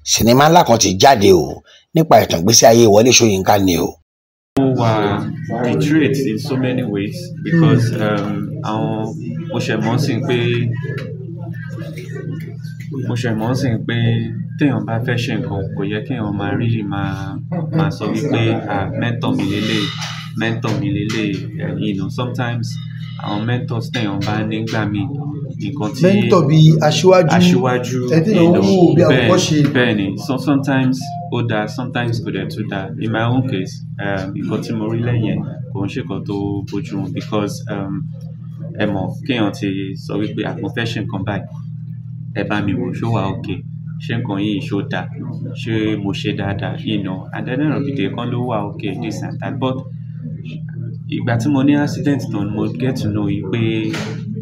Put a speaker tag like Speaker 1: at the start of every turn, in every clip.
Speaker 1: sinimá ńlá kan ti jáde o nípa ìtàn ìgbésí ayé Wọlé Ṣóyínká ni o.
Speaker 2: We were betrayed in so many ways because mo ṣe mọ̀ sí pé téèyàn bá fẹ́ ṣe nǹkan kò yẹ kéèyàn máa really máa sọ wípé mentor mi lélẹ̀ sometimes àwọn mentors téèyàn bá nígbà míì nǹkan tí
Speaker 3: mentor bí aṣíwájú
Speaker 2: bẹ́ẹ̀ ni so sometimes ó dáa sometimes kò dẹ̀ tún dáa in my own case nǹkan tí mo rí lẹ́yìn kò ń ṣe nǹkan tó bójú mu because ẹ mọ̀ kéèyàn ti sọ wípé mo fẹ́ ṣe nǹkan báyìí ẹ bá mi wò ṣó wà okay ṣé nǹkan yìí ṣó dáa ṣé mo ṣe dáadáa and then end of the day kan ló wà okay this and that but ìgbà tí mo ní accident náà mo get to know yìí pé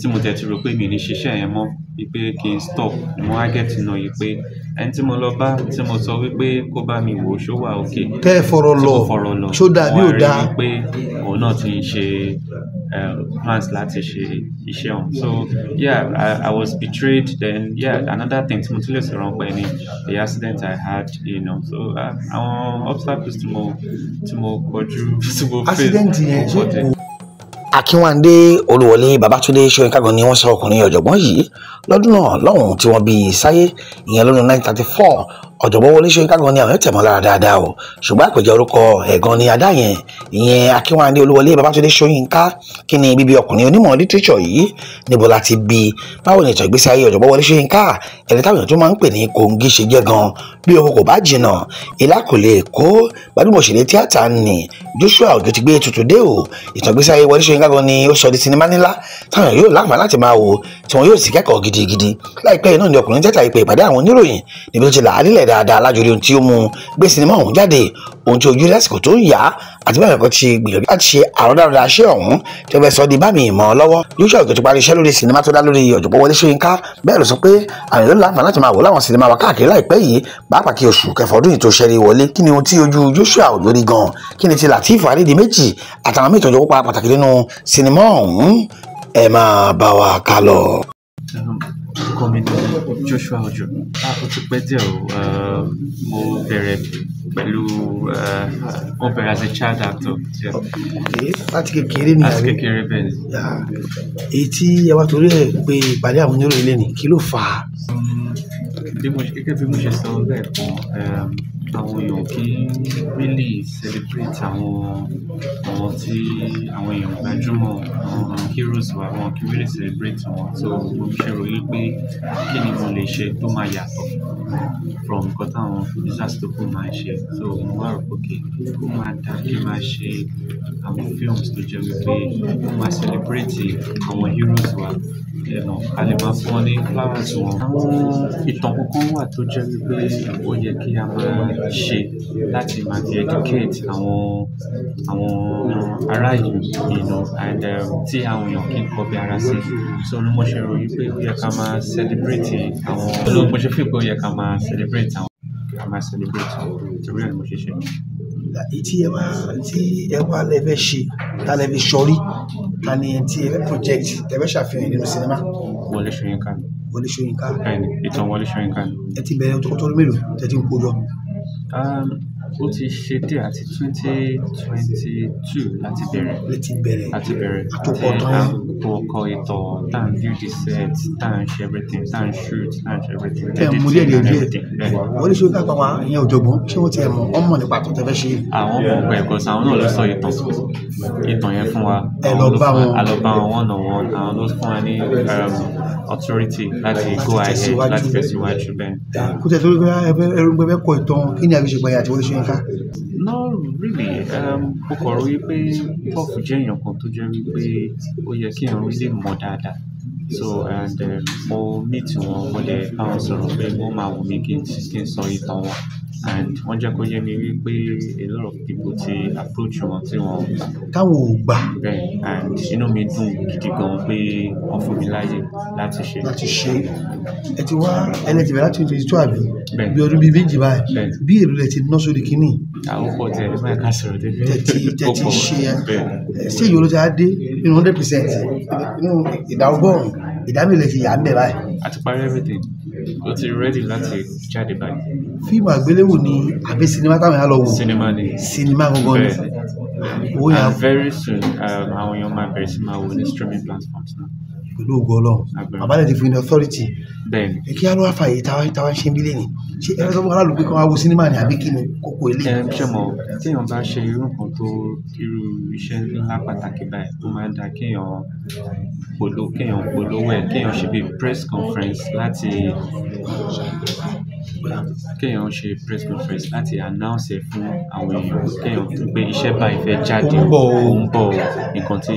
Speaker 2: tí mo tẹ̀ ti rò pé mi ní ṣiṣẹ́ yẹn mọ́ wípé kí n stop mo wá get to know yìí pé ẹni tí mo lọ bá tí mo sọ wípé kó bá mi wò ṣó wà okay
Speaker 3: tẹ́ ẹ fọ̀rọ̀ lọ ṣó dáa bí ò dáa
Speaker 2: wọ́n rí wípé òun náà ti ń ṣe plans láti ṣe iṣẹ́ ọ̀hún so I was betrayed then another thing tí mo tún lè sọ̀rọ̀ pé ni the accident I had so àwọn obstacles tí mo kojú tí mo face
Speaker 3: accident yẹn
Speaker 1: Akínwándé Olúwọlé Babátúndé Ṣóyínká gan ni wọ́n sọ ọkùnrin ọ̀jọ̀gbọ́n yìí lọ́dún náà lọ́hùn tí wọ́n bí sáyé ìyẹn lọ́dún 1934 ọ̀jọ̀gbọ́n Wọlé Ṣóyínká gan ni àwọn tẹ̀ mọ́ lára dáadáa o ṣùgbọ́n àpèjẹ orúkọ ẹ̀gan ni adá yẹn ìyẹn Akínwándé Olúwọlé Babátúndé Ṣóyínká kí ni bíbí ọkùnrin onímọ̀ lítírẹ́ṣọ̀ yìí níbo la ti bí báwo ni ìtàn ìgbésí ayé ọ̀jọ̀gbọ́n Wọlé Ṣóyínká ẹni táwọn èèyàn tó máa ń pè ní Kòǹgí ṣe jẹ́ gan bí oko kò bá jìnnà ìlà kò lè kó gbajúmọ̀ òṣèré tíátà ni Joshua Òjó ti gbé tuntun dé o ìtàn ìgbésí ayé Wọlé Ṣóyínká gan ni ó sọ di sinimá ńlá táwọn yóò láǹfààní láti máa wò tí wọn yóò sì kẹ́kọ̀ọ́ gidigidi láìpẹ́ yìí náà ni ọkùnrin tíátà ìpè ìpàdé àwọn oníròyìn níbi tó ti là á nílẹ̀ dáadáa lájọrí ohun tí ó mú gbé sinimá ọ̀hún jáde ohun tí ojú lásìkò tó ń yá àti bẹ́ẹ̀ nǹkan ti gbìyànjú láti ṣe àrọ́dáradá ṣé ọ̀hún tí wọ́n fẹ́ sọ di bá mi ìmọ̀ lọ́wọ́ Joshua Òjó ti parí iṣẹ́ lórí sinimá tó dá lórí ọ̀jọ̀gbọ́n Wọlé Ṣóyínká bẹ́ẹ̀ ló sọ pé àwọn yóò láǹfààní láti máa wò láwọn sinimá wa káàkiri láìpẹ́ yìí pàápàá kí oṣù kẹfà ọdún yìí tó ṣẹ́rí wọlé kí ni ohun tí ojú Joshua Òjó rí gan kí ni ti Lateef Adédìméjì àtàwọn míì tọ́jú kópa pàtàkì nínú sinimá ọ̀hún ẹ máa bá wa ká lọ.
Speaker 2: Kọ́mítì Joshua Òjó ó ti pẹ́ díẹ̀ mo bẹ̀rẹ̀ pẹ̀lú mo bẹ̀rẹ̀ as a child actor.
Speaker 3: láti kékeré ni
Speaker 2: láti kékeré bẹ́ẹ̀ ni.
Speaker 3: èyí tí ẹ wá torí ẹ pé ìpàdé àwọn oníròyìn lẹ́nu kí ló fà á.
Speaker 2: gẹ́gẹ́ bí mo ṣe sọ lẹ́ẹ̀kan àwọn èèyàn kì í really celebrate àwọn tí àwọn èèyàn gbajúmọ̀ àwọn heroes wa wọn kì í really celebrate wọn so mo ṣe ròyìn pé kí ni mo lè ṣe tó máa yàtọ̀ from nǹkan táwọn producers tó kù máa ń ṣe so mo wá rò pé ó máa dá kí n máa ṣe àwọn films tó jẹ́ wípé ó máa celebrate àwọn heroes wa a lè máa fún wọn ní flowers wọn. àwọn ìtàn kankan wà tó jẹ́ wípé ó yẹ kí a máa ṣe láti máa fi educate àwọn ará ìlú and tí àwọn èèyàn kì í kọ́ bí ara sí so ní mo ṣe ròyìn pé ó yẹ ká máa celebrate àwọn mo ṣe fi pé ó yẹ ká máa celebrate torí ẹ̀ ni mo ṣe ṣe.
Speaker 3: tí ẹ wá lẹ́fẹ̀ẹ́ ṣe ta lẹ́fẹ̀ẹ́ sọrí ta ni tí ẹ fẹ́ project ẹ fẹ́ ṣàfihàn nínú sinimá.
Speaker 2: Wọlé Ṣóyínká.
Speaker 3: Wọlé Ṣóyínká.
Speaker 2: bẹ́ẹ̀ni ìtàn Wọlé Ṣóyínká.
Speaker 3: ẹ ti bẹ̀rẹ̀ ọtọ́kọ́tọ́ mélòó tẹ́ ti ń kó jọ.
Speaker 2: ó ti ṣe dé àti 2022 láti bẹ̀rẹ̀
Speaker 3: àtòkọ tán
Speaker 2: àtòkọ ìtọ̀ tá à ń build the set tá à ń ṣe everything tá à ń shoot tá à ń ṣe everything.
Speaker 3: ẹ mú díẹ̀ Wọlé Ṣóyínká pa wá ìyẹn ọ̀jọ̀gbọ́n ṣé wọ́n ti ẹ̀ mọ̀ ọmọ nípa tó tẹ́ fẹ́ ṣe.
Speaker 2: àwọn ọmọ ọgbà ẹ̀kọ́ sí àwọn náà ló sọ ìtàn yẹn fún wa.
Speaker 3: ẹ lọ bá wọn
Speaker 2: one on one àwọn ló fún wa ní authority láti go ahead láti tẹ̀síwájú bẹ́ẹ̀.
Speaker 3: kó tẹ̀ tó rí ẹrú gbẹ́bẹ́ kọ ìtàn kí ni àgbéṣe gbẹ̀yà àti Wọlé Ṣóyínká.
Speaker 2: no really mo kọ̀ rò wípé Puff jẹ́ èèyàn kan tó jẹ́ wípé ó yẹ kí èèyàn rí lè mọ̀ dáadáa so and mo meet wọn mo lè bá wọn sọ̀rọ̀ pé wọ́n máa wù mí kí n sọ ìtàn wọn and wọ́n jẹ́ kó yé mi wípé a lot of people ti approach wọn tí wọ́n gbà.
Speaker 3: táwọn ò gbà.
Speaker 2: bẹ́ẹ̀ and inú mi dùn gidi gan pé wọ́n fún mi láyè láti ṣe.
Speaker 3: ẹ ti wá ẹlẹ́tì bẹ̀rẹ̀ láti 2022 àbí bí ọdún bíi méjì báyìí bí èrò rẹ̀ ti ná sórí kínní.
Speaker 2: àwọn pọ̀ tẹ̀ ẹ̀ máa ká sọ̀rọ̀ débi.
Speaker 3: tẹ̀tí ṣe ṣé ìyó ló ti á dé nínú 100% nínú ìdá ọgọ́rùn-ún ìdá mélòó ti yà á ń bẹ̀ báyìí.
Speaker 2: àti parí everything. ó ti ready láti jáde báyìí.
Speaker 3: Fíìmù àgbéléwò ni àbí sinimá táwọn èèyàn lọ wò?
Speaker 2: Sinimá ni.
Speaker 3: Sinimá gangan ni. Owó yẹn
Speaker 2: And very soon àwọn èèyàn máa bẹ̀rẹ̀ sí máa wò ní streaming platforms náà.
Speaker 3: pẹ̀lú ògo Ọlọ́run. Àbálẹ̀ ti fún ní authority.
Speaker 2: Bẹ́ẹ̀ni.
Speaker 3: Kí á ló wá fàyè táwa ń ṣe ń bílẹ̀ ni? Ṣé ẹ fẹ́ sọ fún aráàlú pé kí wọ́n á wo sinimá ni àbí kí ni kókó ilé?
Speaker 2: Ṣé mo téèyàn bá ṣe irú nǹkan tó irú iṣẹ́ ńlá pàtàkì báyìí ó máa ń dá kéèyàn polówó ẹ̀ kéèyàn ṣe bíi press conference láti announce ẹ̀ fún àwọn èèyàn kéèyàn tún pé iṣẹ́ báyìí fẹ́ jáde ó ń bọ̀ nǹkan tí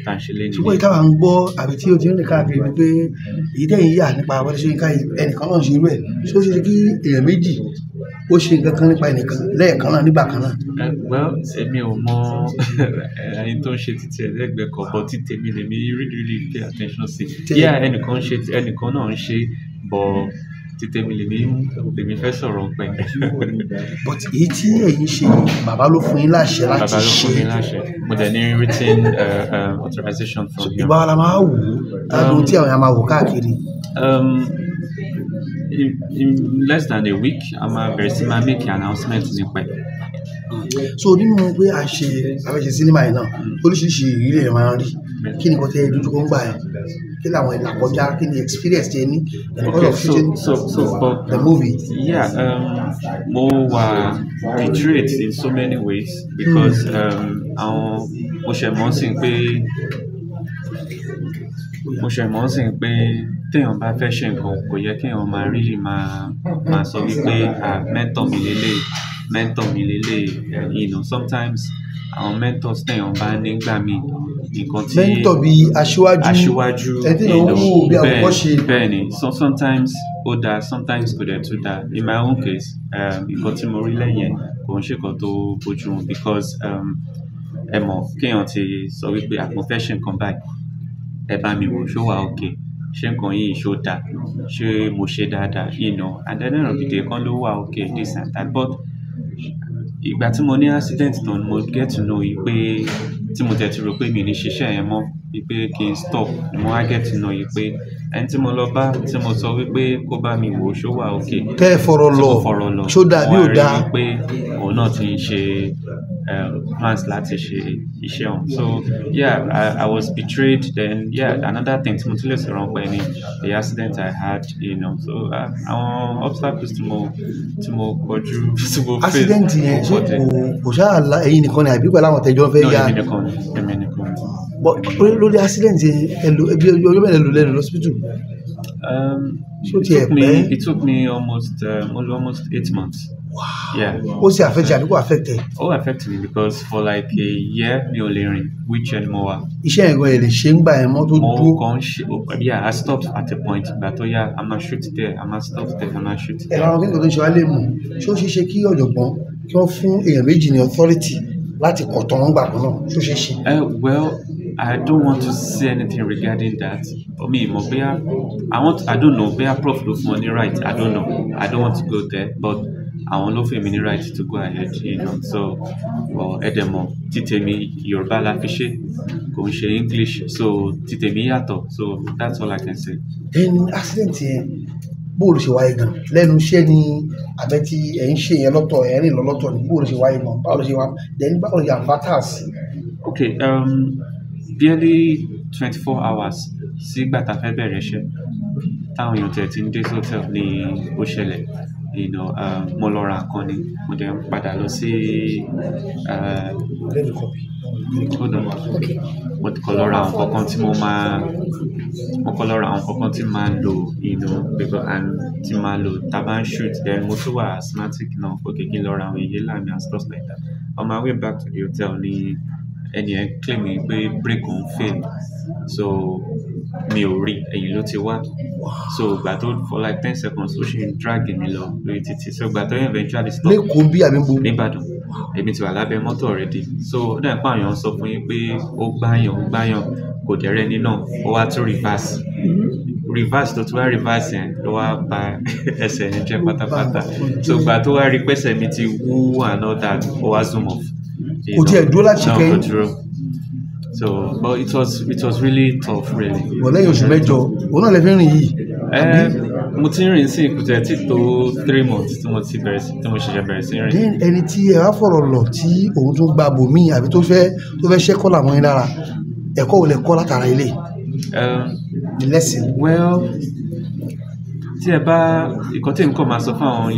Speaker 2: à ń ṣe lé nílé.
Speaker 3: Ṣùgbọ́n ìtawà ń gbọ́ àbí tí o ti ń rìn káàkiri ni pé èyí tẹ̀yìn yà nípa Wọlé Ṣóyínká ẹnìkan náà ṣe irú ẹ̀ ṣé ó ṣe ṣe kí èèyàn méjì ó ṣe nǹkan kan nípa ẹnìkan lẹ́ẹ̀kan náà nígbà kan náà.
Speaker 2: Well, èmi ò mọ ẹni tó ń ṣe títí ẹ̀ lẹ́gbẹ̀ẹ́ kan but tí tèmi lèmi really pay attention sí. Yeah, ẹnìkan náà ń ṣe but tí tèmi lèmi fẹ́ sọ̀rọ̀ pẹ̀.
Speaker 3: But èyí tí ẹ̀yin ṣe bàbá ló fún yín láṣẹ láti ṣe.
Speaker 2: Bàbá ló fún mi láṣẹ. Mo dẹ̀ ní written authorization from him.
Speaker 3: Ìgbà wo la máa wò ó? Tàbí tí àwọn èèyàn máa wò káàkiri?
Speaker 2: In less than a week, a máa bẹ̀rẹ̀ sí máa make announcement nípa ẹ̀.
Speaker 3: So nínú pé a fẹ́ ṣe sinimá yìí náà oríṣiríṣi ìrírí ẹ̀ máa ń rí. Kí ni kò tẹ́ dojú kọ ń gbà ẹ̀? Kí làwọn ìlà kọjá? Kí ni experience tẹ́ ní?
Speaker 2: Okay, so
Speaker 3: the movie.
Speaker 2: Yeah, mo wà betrayed in so many ways because mo ṣẹ̀ mọ̀ sí pé téèyàn bá fẹ́ ṣe nǹkan kò yẹ kéèyàn máa really máa sọ wípé mentor mi lélẹ̀ sometimes àwọn mentors téèyàn bá nígbà míì nǹkan tí
Speaker 3: mentor bí aṣíwájú
Speaker 2: bẹ́ẹ̀ ni so sometimes ó dáa sometimes kò dẹ̀ tún dáa in my own case nǹkan tí mo rí lẹ́yìn kò ń ṣe nǹkan tó bójú mu because ẹ mọ̀ kéèyàn ti sọ wípé mo fẹ́ ṣe nǹkan báyìí ẹ bá mi wò ṣó wà okay ṣé nǹkan yìí ṣó dáa ṣé mo ṣe dáadáa and then end of the day kan ló wà okay this and that but ìgbà tí mo ní accident náà mo get to know yìí pé tí mo tẹ̀ ti rò pé mi ní ṣiṣẹ́ yẹn mọ́ wípé kí n stop ni mo wá get to know yìí pé ẹni tí mo lọ bá tí mo sọ wípé kó bá mi wò ṣó wà okay
Speaker 3: tẹ́ ẹ fọ̀rọ̀ lọ ṣó dáa bí ò dáa
Speaker 2: wípé òun náà ti ń ṣe plans láti ṣe iṣẹ́ ọ̀hún so yeah I was betrayed then yeah another thing tí mo tún lè sọ̀rọ̀ pé ni the accident I had so àwọn obstacles tí mo kọjú tí mo face.
Speaker 3: Accident yẹn ṣé kò ṣáà la ẹ̀yin nìkan ni àbí pẹ̀lú àwọn tẹ̀jọ́ fẹ́ yá.
Speaker 2: èmi nìkan.
Speaker 3: lórí accident yẹn ẹbí ọjọ́ mẹ́rin lò lẹ́nu lọ́sibítù.
Speaker 2: It took me almost 8 months.
Speaker 3: Wow. Yeah. Ó sì affect àbí kò affect ẹ?
Speaker 2: Ó affect me because for like a year mi ò lè rìn wheelchair mo wà.
Speaker 3: Iṣẹ́ yẹn gan ẹ lè ṣe ń gbà ẹ mọ́ tó dúró.
Speaker 2: Mo kàn ṣe I stopped at a point ìgbà tó yá a máa shoot there a máa stop there a máa shoot there.
Speaker 3: Ẹ̀rọ àwọn kíkọ́ tó ń ṣe wá lè mú ṣé ó ṣeé ṣe kí ọ̀jọ̀gbọ́n kí wọ́n fún èèyàn méjì ní authority láti kọ̀ tán wọn gbà kan náà ṣé ó ṣeé ṣe?
Speaker 2: Well, I don't want to say anything regarding that. For me, I don't know. Bóyá prof ló fún ọ ní right. I don't know. I don't want to go there, but àwọn ló fún mi ní right to go ahead. So, ẹ̀dẹ̀mọ̀ títẹ̀mí Yorùbá la fi ṣe, kò ń ṣe English. So, títẹ̀mí yàtọ̀. So, that's all I can say.
Speaker 3: Ẹni accident yẹn bóòlù ṣe wáyé gan lẹ́nu iṣẹ́ ni àbẹ́ tí ẹ̀ ń ṣe yẹn lọ́tọ̀ ẹ̀ rìn lọ lọ́tọ̀ ni bóòlù ṣe wáyé gan báwo ló ṣe wá then báwo ni àǹfààtà sí.
Speaker 2: Okay, barely 24 hours sígbà tá a fẹ́ bẹ̀rẹ̀ iṣẹ́ táwọn èèyàn tẹ̀ tí ń dé hotel ní ó ṣẹlẹ̀ mo lọ ra nǹkan ni mo dẹ̀ ń padà lọ sí mo kọ́ lọ ra àwọn kankan tí máa lò tí máa lò tá a bá ń shoot then mo tún wà asthmatic náà kí n lọ ra àwọn inhaler mi and stuff like that on my way back to the hotel ni ẹni ẹ claim mi pé break òun fail so mi ò rí ẹ̀yìn ló ti wá so ìgbà tó for like 10 seconds ó ṣe ń drag mi lọ lórí títì so ìgbà tó yẹn eventually stop.
Speaker 3: lẹ́kọ̀ọ́ bí àbí gbogbo.
Speaker 2: Nìbàdàn èmi ti wà lábẹ́ mọ́tò already so ó dẹ̀ pa àyàn sọ fún yín pé ó gbáyàn kò dẹ̀rẹ́ ní náà ó wá tún reverse tó tún wá reverse yẹn ló wá ba ẹsẹ̀ yẹn jẹ́ pátápátá so ìgbà tó wá rí pẹ́sẹ̀ mi ti wú and all that ó wá zoom off.
Speaker 3: Kò tiẹ̀ dúró láti kẹ́yìn.
Speaker 2: So, but it was really tough, really.
Speaker 3: Wọ́n lẹ́yìn oṣù mẹ́jọ, òun náà lè fi rìn yìí.
Speaker 2: mo ti ń rìn sí ìkùtẹ̀ tí tó 3 months tí mo ṣẹ̀ṣẹ̀ bẹ̀rẹ̀ sí rìn.
Speaker 3: then ẹni tí ẹ wá fọ̀rọ̀ lọ tí òun tún gba bòmíì àbí tó fẹ́ ṣẹ́kọ́ làwọn yín lára ẹ̀kọ́ ò lè kọ́ látara ilé the lesson.
Speaker 2: Well, tí ẹ bá ìkọ́ tí nǹkan máa sọ fún àwọn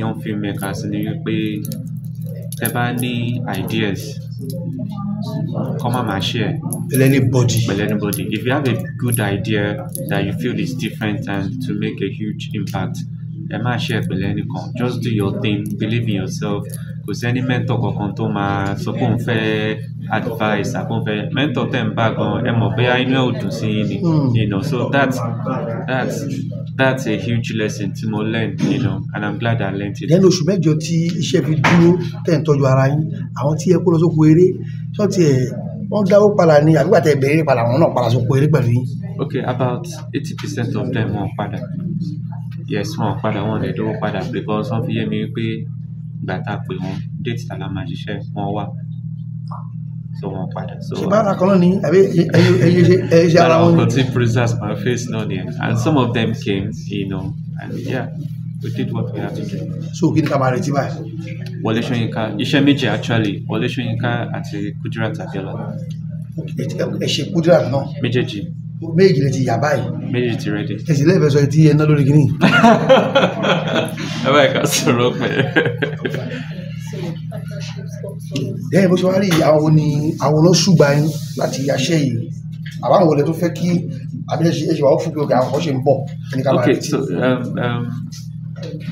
Speaker 2: young filmmakers ni wípé ẹ bá ní ideas kọ́ máa share
Speaker 3: Pẹ̀lú anybody.
Speaker 2: If you have a good idea that you feel is different and to make a huge impact, ẹ má share pẹ̀lú ẹnìkan. Just do your thing, believe in yourself. Kò sí any mentor kankan tó máa sọ pé òun fẹ́ advice àbí òun fẹ́ mentor tẹ̀ ń bá gan ẹ mọ̀ bóyá inú ẹ̀ ò dùn sí yín ni, you know, so that's a huge lesson tí mo learn, you know, and I'm glad I learned it.
Speaker 3: Lẹ́nu oṣù mẹ́jọ tí iṣẹ́ fi dúró tẹ̀ ń tọ́jú ara yín àwọn tí ẹ kó lọ sóko eré sọ́ọ̀tì ẹ̀ wọ́n dáwó padà ní àgbà tẹ̀ bẹ̀rẹ̀ padà wọn náà padà sóko eré pẹ̀lú yín.
Speaker 2: Okay, about 80% of them wọ́n padà. Yes, wọ́n padà wọ́n lè dówó padà because wọ́n fi yé mi pé ìgbà tá a pè wọ́n date tá la máa ṣiṣẹ́ wọ́n wà, so wọ́n padà. So
Speaker 3: ṣé bára kan náà ni àbí ẹyẹ ṣe ara wọn ni.
Speaker 2: but tí prisoners my face náà ni and some of them came, you know, and yeah, we did what we had to do.
Speaker 3: So kí ni ká máa retí báyìí.
Speaker 2: Wọlé Ṣóyínká iṣẹ́ méjì actually Wọlé Ṣóyínká àti Kudirat Abiola.
Speaker 3: Ẹ ṣe Kudirat náà.
Speaker 2: Méjèèjì
Speaker 3: lè ti yà báyìí.
Speaker 2: méjèèjì ti ready.
Speaker 3: Ẹ sì lẹ́ẹ̀fẹ́ sọ ti ẹ ná lórí kìíní.
Speaker 2: ẹ bá ẹ̀ka sọ̀rọ̀ pé.
Speaker 3: Lẹ́yìn bó ṣe wá rí àwọn olóṣùgbà yín láti aṣẹ́ yìí àwọn àwọn olè tó fẹ́ kí abẹ́ṣe wà ó fún pé òkè àwọn kan ṣe ń bọ̀.
Speaker 2: Okay, so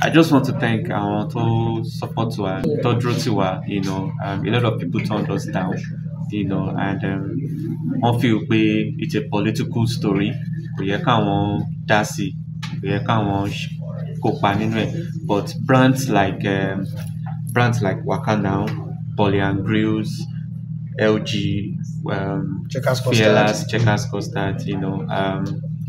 Speaker 2: I just want to thank àwọn tó support wa tó dúró tì wá, you know, a lot of people turned us down, you know, and wọ́n feel pé it's a political story, kò yẹ káwọn dá sí, kò yẹ káwọn kópa nínú ẹ̀, but brands like Waka Now, Polly and Grills, LG, Fearless, Checkers Custard, you know,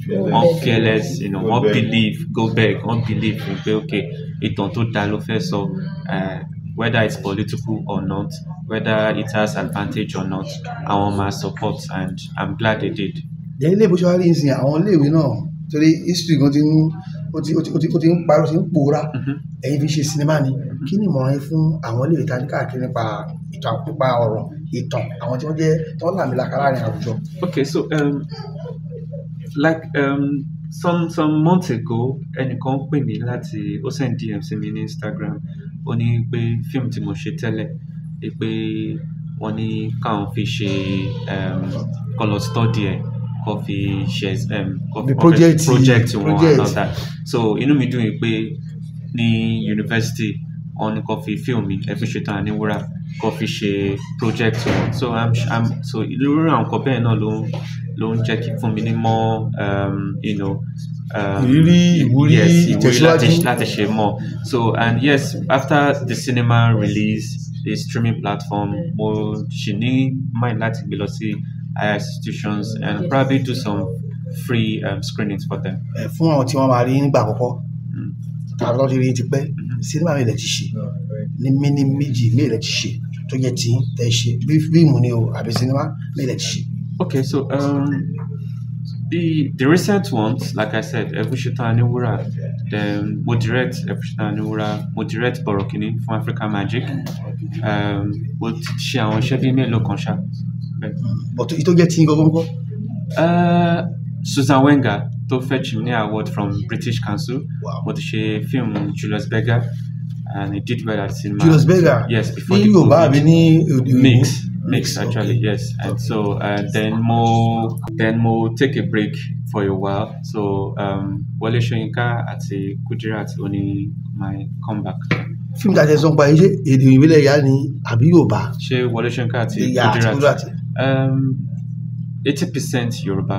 Speaker 2: one Fearless, you know, one believe, go back, one believe in pé okay, ìtàn tó dá ló fẹ́ sọ, whether it's political or not, whether it has advantage or not, àwọn máa support and I'm glad they did.
Speaker 3: Ilé ìbò ṣe wá rí ìsìn àwọn iléèwé náà torí history gan ti ń parọ́ sí ń pòórá ẹ̀yin fi ṣe sinimá ni kí ni ìmọ̀ràn yín fún àwọn iléèwé ta ní káàkiri nípa ọ̀rọ̀ ìtàn àwọn tí wọ́n jẹ́ tí wọ́n làmìlaka láàrin àwùjọ.
Speaker 2: Okay, so some months ago ẹnìkan pè mí láti ó send DM sí mi ní Instagram, ó ní pé fíìmù tí mo ṣe tẹ́lẹ̀ pé wọ́n ní káwọn fi ṣe color study ẹ̀ kó fi ṣe project wọn and all that, so inú mi dùn yìí pé ní university wọ́n ní kó fi fíìmù mi ẹ fi ṣetán àníwúrà kó fi ṣe project wọn, so irú àwọn nǹkan bẹ́ẹ̀ náà ló ń jẹ́ kí fún mi ní more you know,
Speaker 3: ìwúrí
Speaker 2: láti ṣe more. So and yes, after the cinema release, the streaming platform, mo ṣì ní mind láti gbé lọ sí higher institutions and probably do some free screenings for them.
Speaker 3: Fún àwọn tí wọ́n máa rí nígbà àkọ́kọ́ tàbí lọ́ọ́ ti rí ti pẹ́ sinimá mi lè ti ṣe ní mini méjì mi lè ti ṣe tó yẹ tí tẹ̀ ṣe bí fíìmù ni o àbí sinimá mi lè ti ṣe.
Speaker 2: Okay, so the recent ones, like I said, Evushita Aniwura, then mo direct Evushita Aniwura, mo direct Borokini from African Magic, mo ṣe àwọn iṣẹ́ bíi mélòó kan ṣá.
Speaker 3: But tó jẹ́ tí gbogbo ńkọ́.
Speaker 2: Susan Wenger tó fetch me award from British Council. Mo ti ṣe fíìmù Julius Berger and he did well at cinema.
Speaker 3: Julius Berger?
Speaker 2: Yes, before the
Speaker 3: Yorùbá àbí ní
Speaker 2: mix actually, okay. Yes, and so then mo take a break for a while, so Wọlé Ṣóyínká àti Kudirat ó ní my comeback.
Speaker 3: Fíìmù tàbí ẹ̀sán pa iṣẹ́ èdè ìbílẹ̀ ìyá ni àbí Yorùbá?
Speaker 2: Ṣé Wọlé Ṣóyínká àti Kudirat? 80% Yorùbá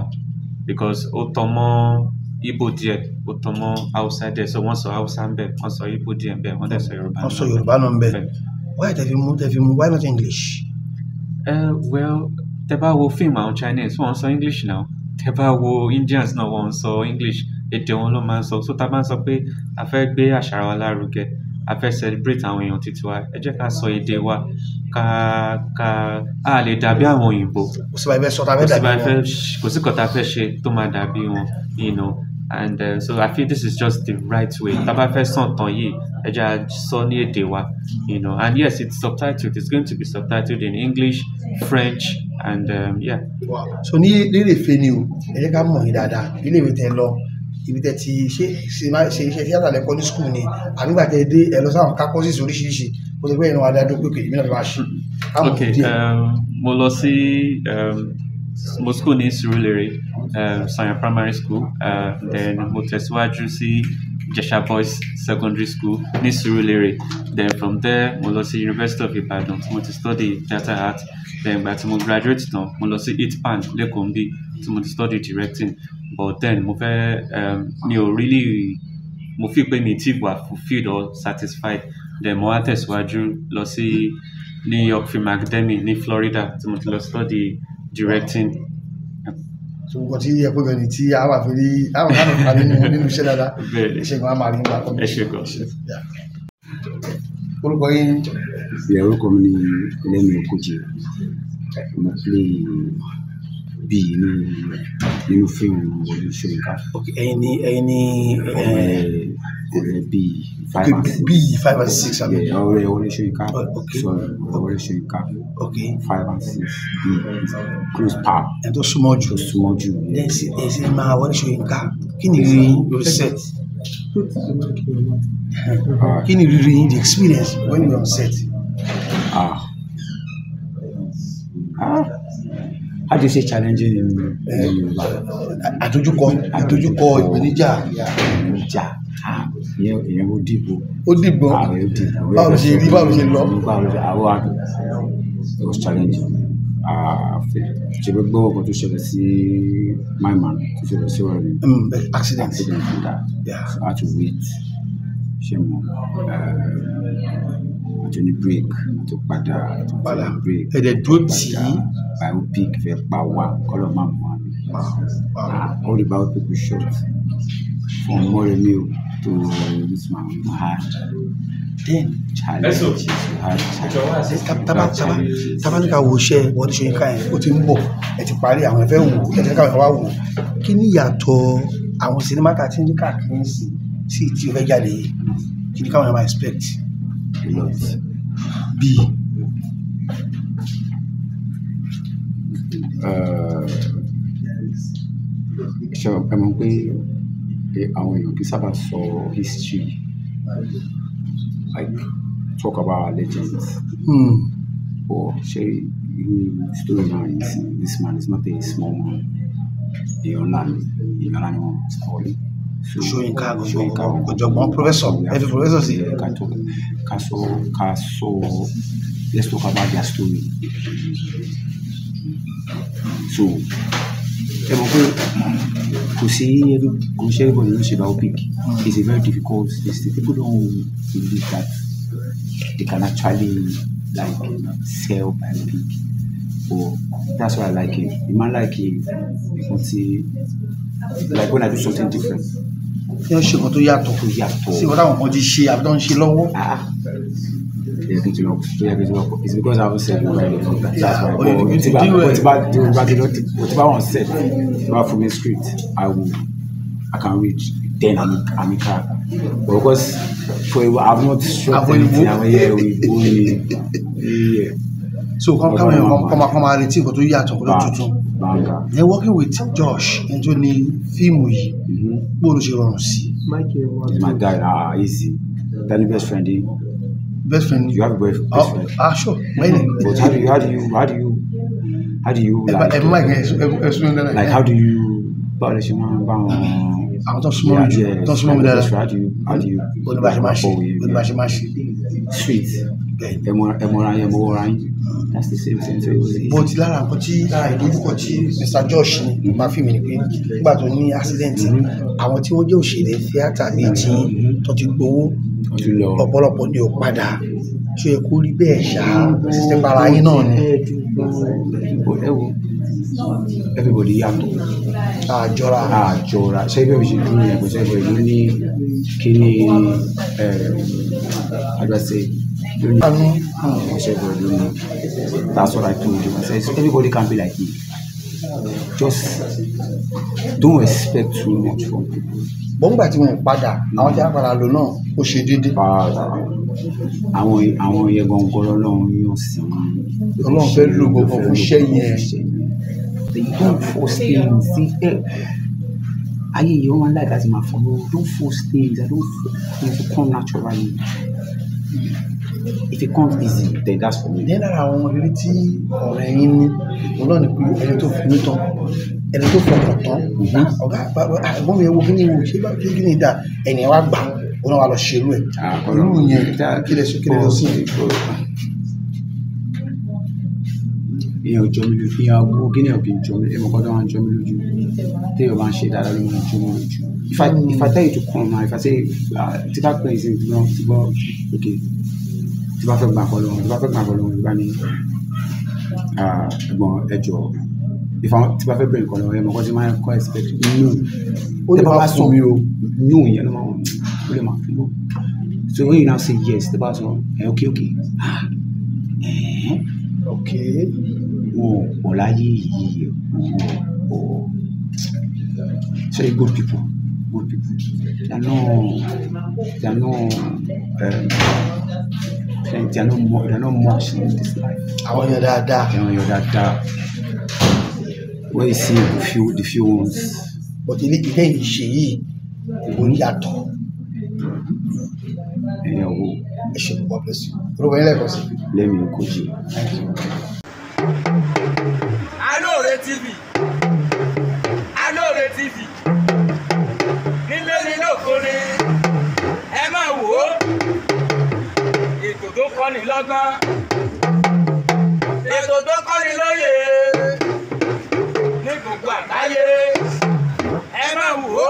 Speaker 2: because ó tọ́ mọ́ Igbo díẹ̀, ó tọ́ mọ́ Hausa díẹ̀, so wọ́n sọ Hausa ń bẹ̀, wọ́n sọ Igbo díẹ̀ ń bẹ̀, wọ́n dẹ̀ sọ Yorùbá.
Speaker 3: Wọ́n sọ Yorùbá náà ń bẹ̀. Why tẹ́ fi mú why not English?
Speaker 2: Well, tẹ́ bá wo fíìmù àwọn Chinese wọ́n sọ English now, tẹ́ bá wo Indians náà wọ́n sọ English, èdè wọn ló máa ń sọ, so tá bá ń sọ pé a fẹ́ gbé àṣà wa lárugẹ, a fẹ́ celebrate àwọn èèyàn títí wa, ẹ jẹ́ ká sọ èdè wa a lè dàbí àwọn òyìnbó.
Speaker 3: kò sí báyìí fẹ́ sọ ta fẹ́ dàbí wọn.
Speaker 2: Kò sí nǹkan tá a fẹ́ ṣe tó máa dàbí wọn, you know. And so I feel this is just the right way. Tá bá fẹ́ sọ ìtàn yìí, ẹ jẹ́ á sọ ní èdè wa, you know. And yes, it's subtitled. It's going to be subtitled in English, French, and yeah.
Speaker 3: So ní Ilé-Ifẹ̀ ni o, ẹ jẹ́ ká mọ̀ yín dáadáa. Ilé-ìwé tẹ́ lọ, ibi tẹ́ ti ṣe iṣẹ́ tíátà lẹ́kọ́ ní school ni, àbí ìgbà tẹ́ dé ẹ lọ sáwọn campuses oríṣiríṣi, kó tó pé ẹnu adájọ́ pé èmi náà fi máa ṣe.
Speaker 2: Okay, mo lọ sí mo school ní Surulere, Sanya Primary School, then mo tẹ̀síwájú sí Jesha Boys Secondary School ní Surulere. Then from there mo lọ sí University of Ibadan tí mo ti study theatre art. Then ìgbà tí mo graduate tán mo lọ sí ITPAN lẹ́kọ̀ọ́ níbí tí mo ti study directing. But then mo feel pé mi ti wà fulfilled or satisfied. Then mo wá tẹ̀síwájú lọ sí New York Film Academy ní Florida tí mo ti lọ study directing.
Speaker 3: So nǹkan tí ẹ pé bẹ́ẹ̀ ni tí a wà fi rí àwọn kan náà nínú iṣẹ́ dáadáa. Ṣé gan-an máa rí nígbà tó ń bọ̀?
Speaker 2: Ẹ ṣé gan.
Speaker 3: Orúkọ yín?
Speaker 4: Orúkọ mi ni Ẹlẹ́mi Okojì. Mo play bíi nínú fíìmù Wọlé Ṣóyínká.
Speaker 3: Ẹ̀yin ni
Speaker 4: ọ̀rẹ́ bíi 5 and 6.
Speaker 3: Bíi 5 and 6 àbí?
Speaker 4: Ọ̀rẹ́ Wọlé Ṣóyínká. Sorry, Wọlé Ṣóyínká. 5 and 6 bíi close pal.
Speaker 3: Ẹni tó súnmọ́ jù. Ẹ sì máa Wọlé Ṣóyínká. Kí ni ìrírí yín lórí set? Kí ni ìrírí yín, the experience when you were on set?
Speaker 4: How do you say challenging in Yorùbá?
Speaker 3: Àdójúkọ ìpèníjà.
Speaker 4: Ìyẹn ó dìbò.
Speaker 3: Ó dìbò. Báwo ló ṣe rí, báwo ló ṣe lọ?
Speaker 4: It was challenging. Ṣe gbé gbọ́ ọkọ̀ tó ṣẹlẹ̀ sí my man tó ṣẹlẹ̀ sí ọ̀rẹ́ mi.
Speaker 3: Accident.
Speaker 4: Yeah. So I had to wait. Ṣé mo àti ní break àti padà break.
Speaker 3: Ẹ̀dẹ̀ dúró tì í.
Speaker 4: Biopic fẹ́ pa wá kọ́lọ́ máa mú wa. All the biopic we shot from Moremi to this man we had. Then challenges we had.
Speaker 3: Tábà ní ká wo iṣẹ́ Wọlé Ṣóyínká yẹn, ó ti ń bọ̀, ẹ ti parí àwọn ẹ̀fẹ́ wò, ẹ ti káwọn ẹ̀fẹ́ wá wò. Kí ni ìyàtọ̀ àwọn sinimá tá a ti ń rí káàkiri sí tí ó fẹ́ jáde yìí? Kí ni káwọn ẹ̀ máa expect?
Speaker 4: A lot.
Speaker 3: Bíi
Speaker 4: ṣe ẹ mọ̀ pé àwọn èèyàn kì í sábà sọ history, like talk about our legends. But ṣe irú story náà yìí sí, this man is not a small man. Èèyàn ńlá ni wọ́n sọ̀rọ̀.
Speaker 3: Ṣóyínká ọ̀jọ̀gbọ́n professor, every professor sí.
Speaker 4: Let's talk about their story. So ẹ mọ̀ pé kò ṣe everybody ló ṣe biopic. It's a very difficult thing. People don't believe that they can actually like sell biopic. But that's why I like it. The man like it, like when I do something different.
Speaker 3: Kí wọ́n ṣe nǹkan tó yàtọ̀ sí wọ́n táwọn kan ti ṣe àbí tó ń ṣe lọ́wọ́.
Speaker 4: It's because I haven't said it right. That's why. But if I want to set, if I for me script, I can reach. Then I'm a character. But because I've not shot anything. Yeah.
Speaker 3: So come on, retí nǹkan tó yàtọ̀ kó ló tuntun. Then working with Josh into ní fíìmù yìí, bó ló ṣe rọrùn sí?
Speaker 4: He's my guy. Easy. Tell your best friend.
Speaker 3: Best friend.
Speaker 4: You have a best friend.
Speaker 3: Sure. Many.
Speaker 4: But how do you like how do you polish your man down?
Speaker 3: Àwọn tó súnmọ́ mi dáadáa.
Speaker 4: How do you sweet. That's the same thing.
Speaker 3: But lára nǹkan tí ìdojúkọ tí Mr. Josh ní máa fi mi ni pé nígbà tó ní accident, àwọn tí wọ́n jẹ́ òṣèré tíátà bíi tí tó ti gbowó ọ̀pọ̀lọpọ̀ ni ò padà tí ó yẹ kó rí bẹ́ẹ̀ ṣá ṣiṣẹ́ para yín náà ni.
Speaker 4: Everybody yàtọ̀.
Speaker 3: Àjọra.
Speaker 4: Ṣé ibi òṣèlú dúró yẹn kò sẹ́yìn ló ní how do I say? That's what I told him. I said, everybody can be like me. Just don't expect too much from people.
Speaker 3: Bọ́ngbà tí wọ́n padà àwọn tí a padà lò náà ó ṣe déédé.
Speaker 4: Àwọn yẹn gangan lọ́lọ́run yóò sí.
Speaker 3: Ọlọ́run fẹ́ lò gbogbo fún iṣẹ́ yẹn.
Speaker 4: They don't force things. Ayé yìí wọ́n máa ń láì láti máa follow. Don't force things. I don't force things to come naturally. If it comes easy, then that's for me.
Speaker 3: Ní lára àwọn eré tí ọ̀rẹ́ yín ní òun náà ni pé ẹni tó finú tán ẹni tó fọkàn tán ọ̀gá àgbọ̀n mi wo kí ni wo ṣé bá kí ni dà ẹni ẹ wá gbà òun náà wà lọ ṣerú ẹ̀ irú yẹn kílẹ̀ lọ sí
Speaker 4: ìyẹn ò jọ mí lójú ìyẹn àgbo kí ni ọ̀kì jọ mí ẹ̀mọ́ kọ́tà máa ń jọ mí lójú téèyàn bá ń ṣe dáadáa ló máa ń jọ mí lójú. If I tell you to come now, if I say tí bá pẹ́ ìsìn tí bá okay tí bá fẹ́ gbà kọ́ lọ́wọ́ tí bá ní ẹ̀gbọ́n ẹ̀jọ̀ tí bá fẹ́ bẹ̀rẹ̀ kọ́ lọ́wọ́ ẹ̀mọ́ kọ́tà máa ń kọ́ expect no
Speaker 3: ó lè máa sọ mi o
Speaker 4: no ìyẹn ló máa ó lè máa fi lọ. So when you now say yes tí bá sọ okay ọ̀láyé yìí so good people they are not much in this life.
Speaker 3: Àwọn yẹn dáadáa.
Speaker 4: When you see the few ones.
Speaker 3: But ilé ìṣe yìí kò ní yàtọ̀.
Speaker 4: Ẹ̀yàn wo.
Speaker 3: Ẹ ṣe God bless you. Olúwa yín lẹ́kọ̀ọ́ sí.
Speaker 4: Lẹ́mi Nkoji.
Speaker 5: Alore TV nílé nílé òkúni ẹ máa wò ó ètò tó kọ́ni lọ́gbọ́n ètò tó kọ́ni lóye ní gbogbo àgbáyé ẹ máa wò ó